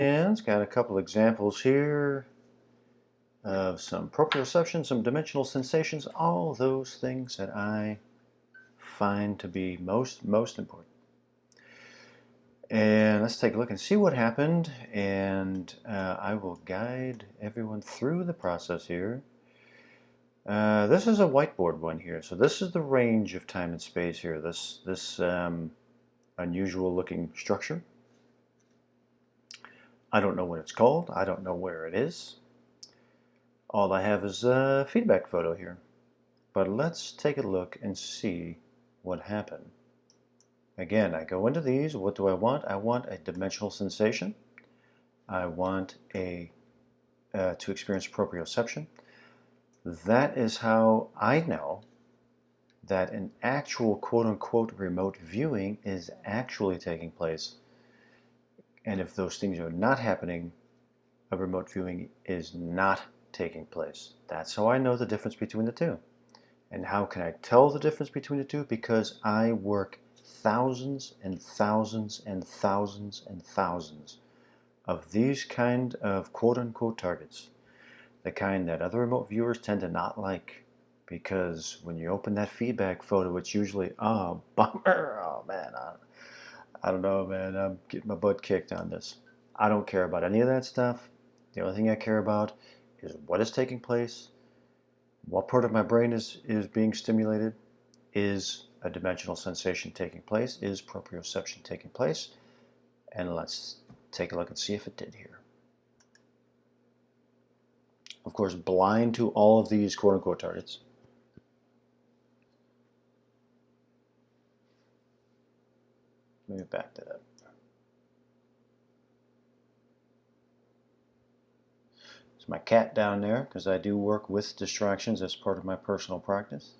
And it's got a couple examples here of some proprioception, some dimensional sensations, all those things that I find to be most important. And let's take a look and see what happened, and I will guide everyone through the process here. This is a whiteboard one here, so this is the range of time and space here, this unusual looking structure. I don't know what it's called, I don't know where it is. All I have is a feedback photo here. But let's take a look and see what happened. Again, I go into these. What do I want? I want a dimensional sensation. I want to experience proprioception. That is how I know that an actual quote-unquote remote viewing is actually taking place. And if those things are not happening, a remote viewing is not taking place. That's how I know the difference between the two. And how can I tell the difference between the two? Because I work thousands and thousands and thousands and thousands of these kind of quote-unquote targets. The kind that other remote viewers tend to not like. Because when you open that feedback photo, it's usually, oh, bummer, oh man, I don't know, man, I'm getting my butt kicked on this. I don't care about any of that stuff. The only thing I care about is what is taking place, what part of my brain is being stimulated, is a dimensional sensation taking place, is proprioception taking place, and let's take a look and see if it did here. Of course, blind to all of these quote-unquote targets. Let me back that up. It's my cat down there, because I do work with distractions as part of my personal practice.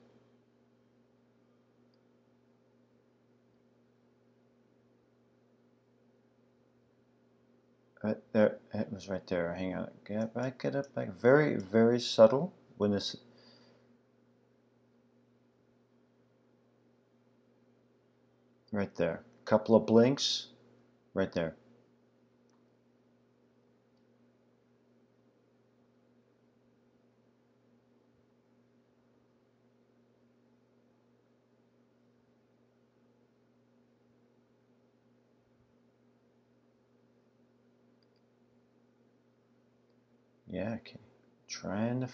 Right there, it was right there. Hang on, get up back. Very, very subtle when this. Right there. Couple of blinks, right there. Yeah, okay. Trying to.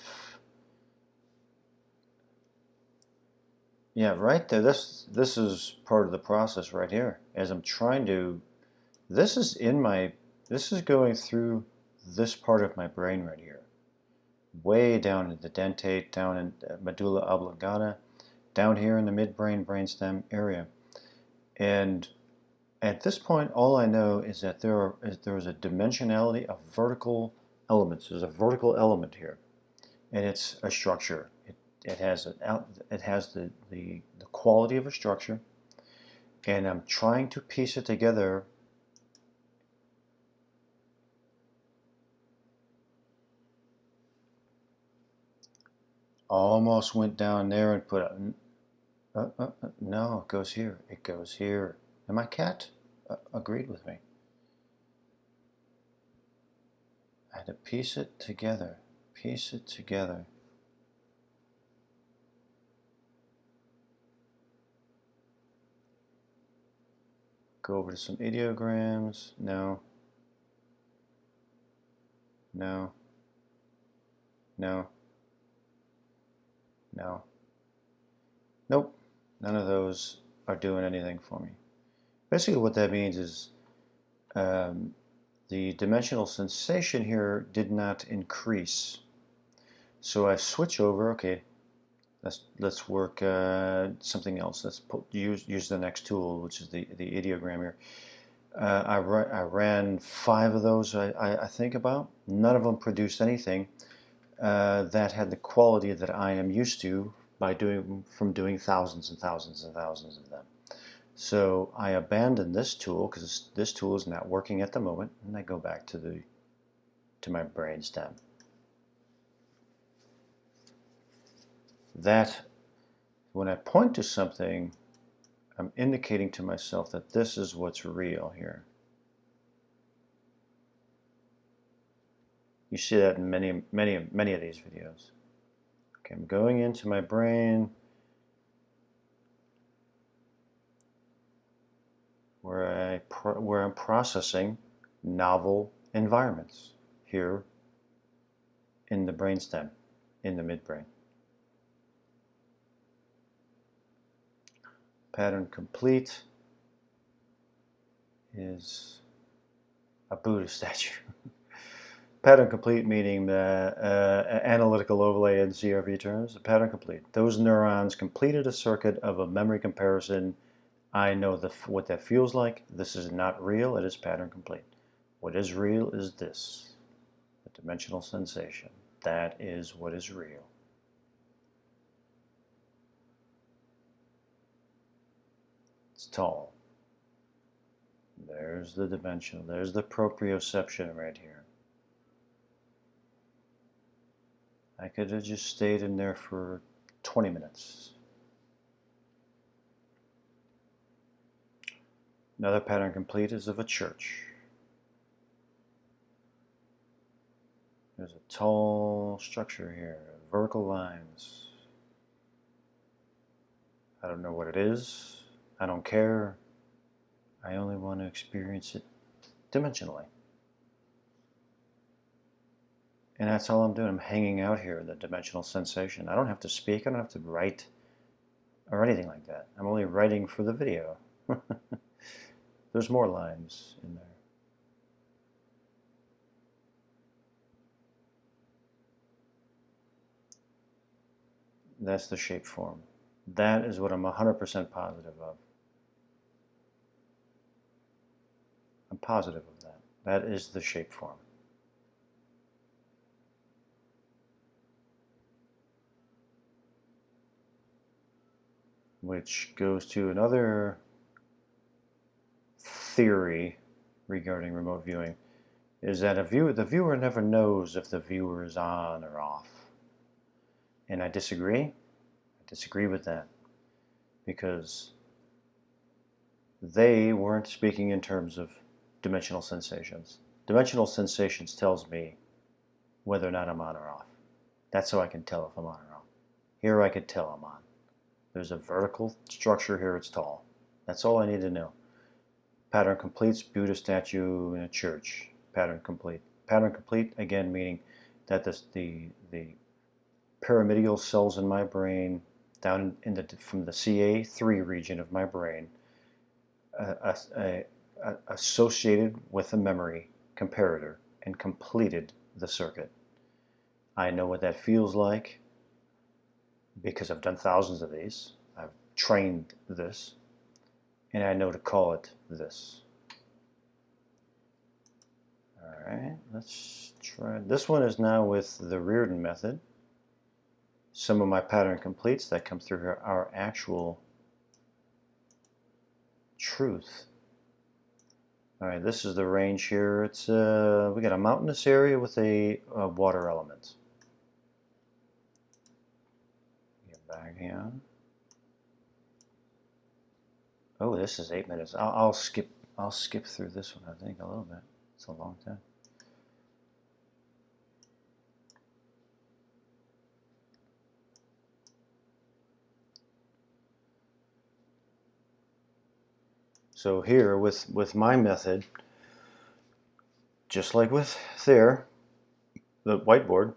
Yeah, right there. This is part of the process right here. As I'm trying to, this is going through this part of my brain right here, way down in the dentate, down in medulla oblongata, down here in the midbrain brainstem area, and at this point, all I know is that there is a dimensionality of vertical elements. There's a vertical element here, and it's a structure. It has the quality of a structure, and I'm trying to piece it together. Almost went down there and put no, it goes here. It goes here. And my cat agreed with me. I had to piece it together. Piece it together. Go over to some ideograms. No. No. No. No. Nope. None of those are doing anything for me. Basically what that means is the dimensional sensation here did not increase. So I switch over, okay, let's work something else. Let's use the next tool, which is the ideogram here. I ran 5 of those, I think about. None of them produced anything that had the quality that I am used to from doing thousands and thousands and thousands of them. So I abandoned this tool because this tool is not working at the moment, and I go back to my brainstem. That when I point to something, I'm indicating to myself that this is what's real here. You see that in many of these videos. Okay, I'm going into my brain where I'm processing novel environments here in the brainstem, in the midbrain. Pattern complete is a Buddha statue. Pattern complete meaning the analytical overlay in CRV terms. A pattern complete. Those neurons completed a circuit of a memory comparison. I know what that feels like. This is not real. It is pattern complete. What is real is this, the dimensional sensation. That is what is real. It's tall. There's the dimensional. There's the proprioception right here. I could have just stayed in there for 20 minutes. Another pattern complete is of a church. There's a tall structure here, vertical lines. I don't know what it is. I don't care. I only want to experience it dimensionally. And that's all I'm doing. I'm hanging out here in the dimensional sensation. I don't have to speak. I don't have to write or anything like that. I'm only writing for the video. There's more lines in there. That's the shape form. That is what I'm 100% positive of. I'm positive of that. That is the shape form. Which goes to another theory regarding remote viewing, is that the viewer never knows if the viewer is on or off. And I disagree. I disagree with that, because they weren't speaking in terms of dimensional sensations. Dimensional sensations tells me whether or not I'm on or off. That's how I can tell if I'm on or off. Here I could tell I'm on. There's a vertical structure here, it's tall. That's all I need to know. Pattern completes Buddha statue in a church. Pattern complete. Pattern complete, again, meaning that the pyramidal cells in my brain, down in from the CA3 region of my brain, associated with a memory comparator and completed the circuit. I know what that feels like because I've done thousands of these. I've trained this, and I know to call it this. All right, let's try. This one is now with the Reardon method. Some of my pattern completes that come through here are actual truth. All right, this is the range here. It's we got a mountainous area with a water element. Get back here. Oh, this is 8 minutes. I'll skip through this one, I think, a little bit. It's a long time. So here with my method, just like with the whiteboard,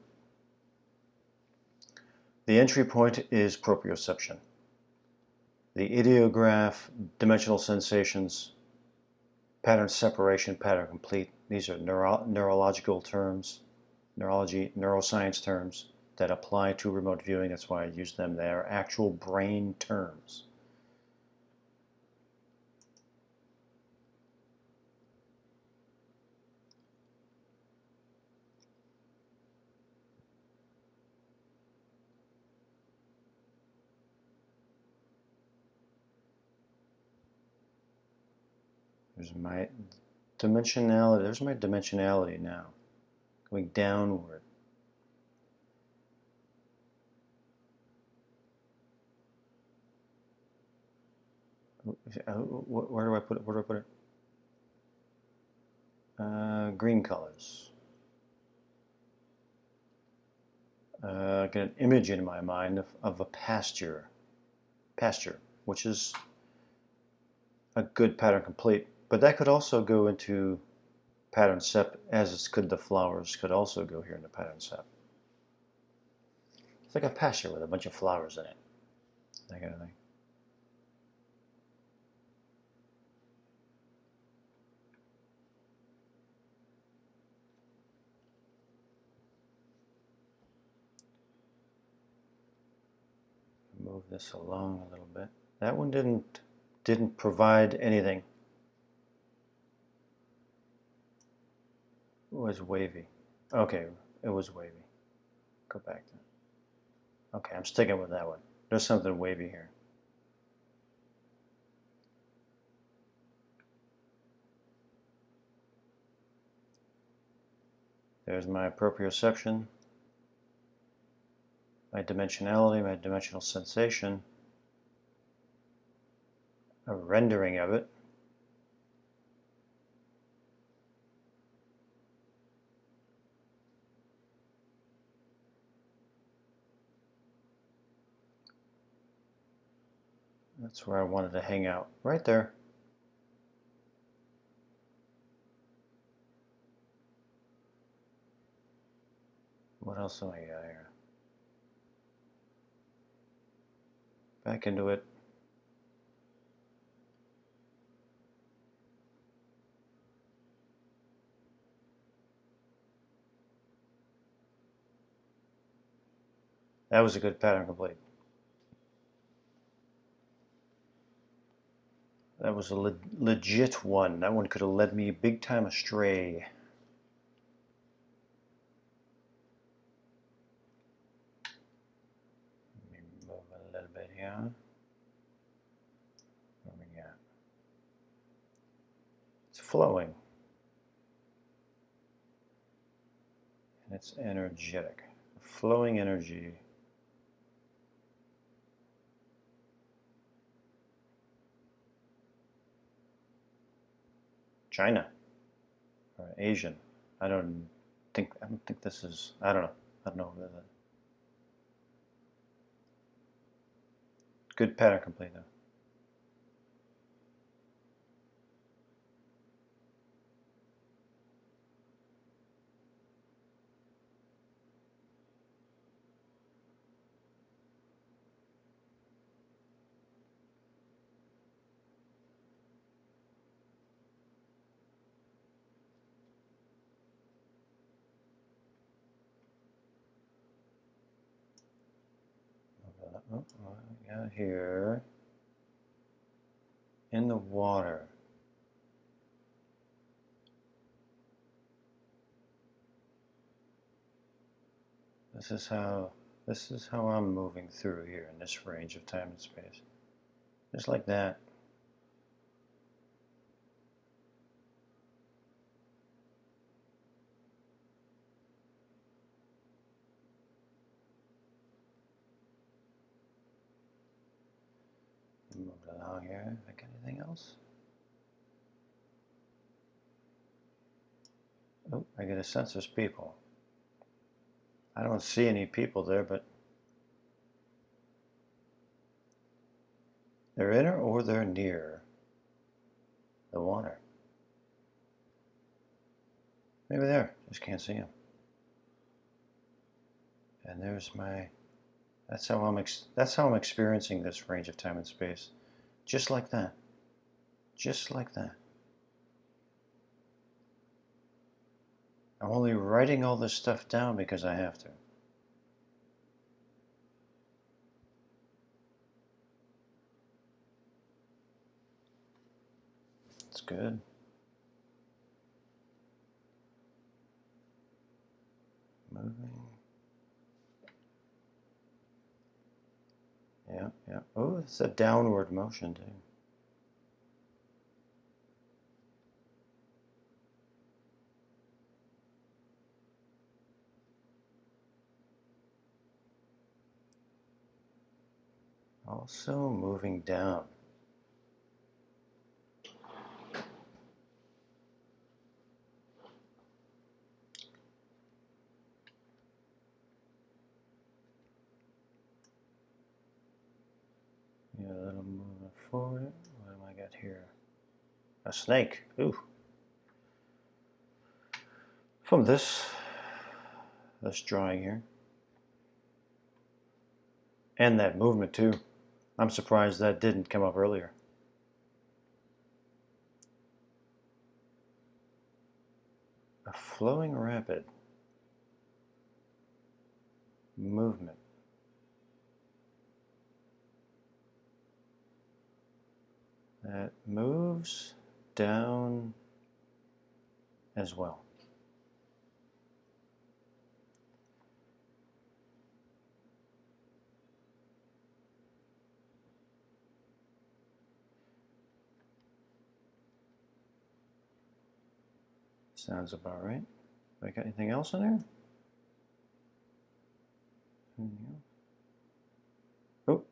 the entry point is proprioception. The ideograph, dimensional sensations, pattern separation, pattern complete. These are neurological terms, neuroscience terms that apply to remote viewing. That's why I use them. They are actual brain terms. There's my dimensionality. There's my dimensionality now, going downward. Where do I put it? Where do I put it? Green colors. get an image in my mind of a pasture, which is a good pattern complete. But that could also go into pattern sep, as could the flowers could also go here in the pattern sep. It's like a pasture with a bunch of flowers in it, that kind of thing. Move this along a little bit. That one didn't provide anything. It was wavy. Okay, it was wavy. Go back to it. Okay, I'm sticking with that one. There's something wavy here. There's my proprioception, my dimensionality, my dimensional sensation, a rendering of it. That's where I wanted to hang out, right there. What else do I got here? Back into it. That was a good pattern complete. That was a legit one. That one could have led me big time astray. Let me move a little bit here. What we got? It's flowing. And it's energetic. Flowing energy. China or Asian. I don't think this is. I don't know. I don't know. Good pattern complete though. What we got here in the water. This is how I'm moving through here in this range of time and space. Just like that. Move along here. I got anything else? Oh, I get a sense there's people. I don't see any people there, but they're in or they're near the water. Maybe there, just can't see them. And there's my. That's how I'm experiencing this range of time and space, just like that, just like that. I'm only writing all this stuff down because I have to. It's good. Moving. Yeah, yeah. Oh, it's a downward motion too. Also moving down. a snake. Ooh. From this drawing here. And that movement too. I'm surprised that didn't come up earlier. A flowing rapid movement. That moves down as well. Sounds about right. I got anything else in there? Oh,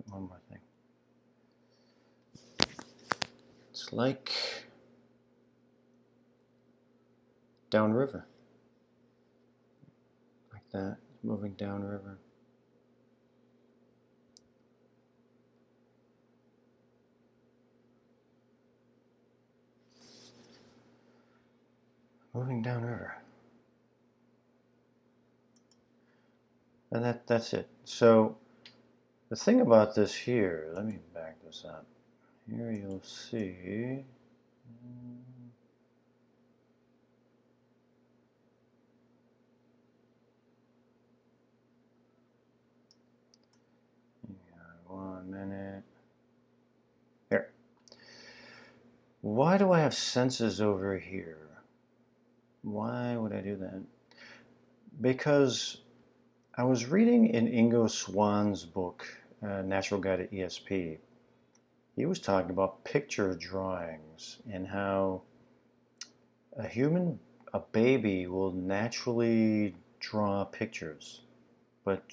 one more thing. It's like downriver. Like that, moving downriver. Moving downriver. And that's it. So the thing about this here, let me back this up. Here you'll see. One minute. Here. Why do I have senses over here? Why would I do that? Because I was reading in Ingo Swann's book, Natural Guide to ESP. He was talking about picture drawings and how a baby will naturally draw pictures, but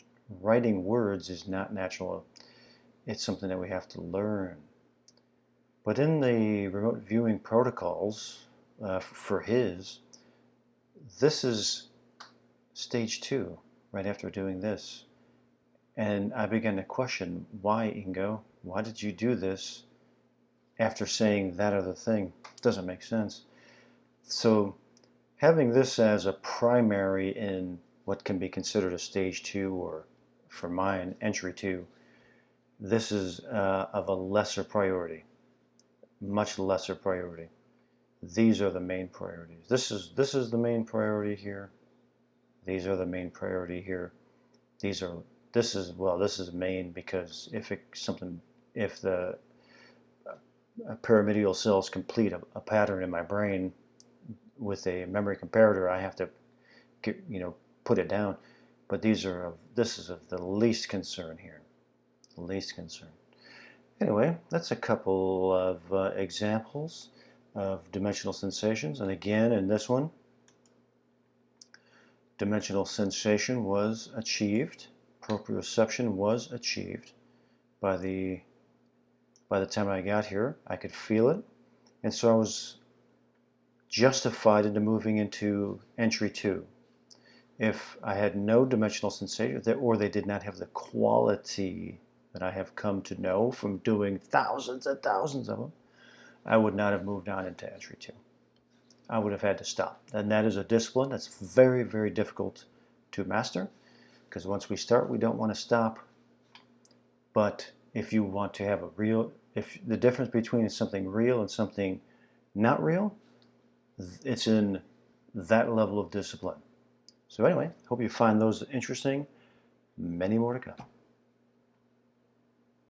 writing words is not natural. It's something that we have to learn. But in the remote viewing protocols for his, this is stage 2, right after doing this. And I began to question, why, Ingo? Why did you do this after saying that other thing? It doesn't make sense. So having this as a primary in what can be considered a stage 2, or for mine, entry 2, this is of a lesser priority, much lesser priority. These are the main priorities. This is the main priority here. These are the main priority here. This is main because if the pyramidal cells complete a pattern in my brain with a memory comparator, I have to put it down. But this is of the least concern here. The least concern. Anyway, that's a couple of examples of dimensional sensations. And again, in this one, dimensional sensation was achieved. Proprioception was achieved. By the time I got here, I could feel it. And so I was justified into moving into entry 2. If I had no dimensional sensation, or they did not have the quality that I have come to know from doing thousands and thousands of them, I would not have moved on into entry 2. I would have had to stop. And that is a discipline that's very, very difficult to master, because once we start, we don't want to stop. But if you want to have if the difference between something real and something not real, it's in that level of discipline. So anyway, hope you find those interesting. Many more to come.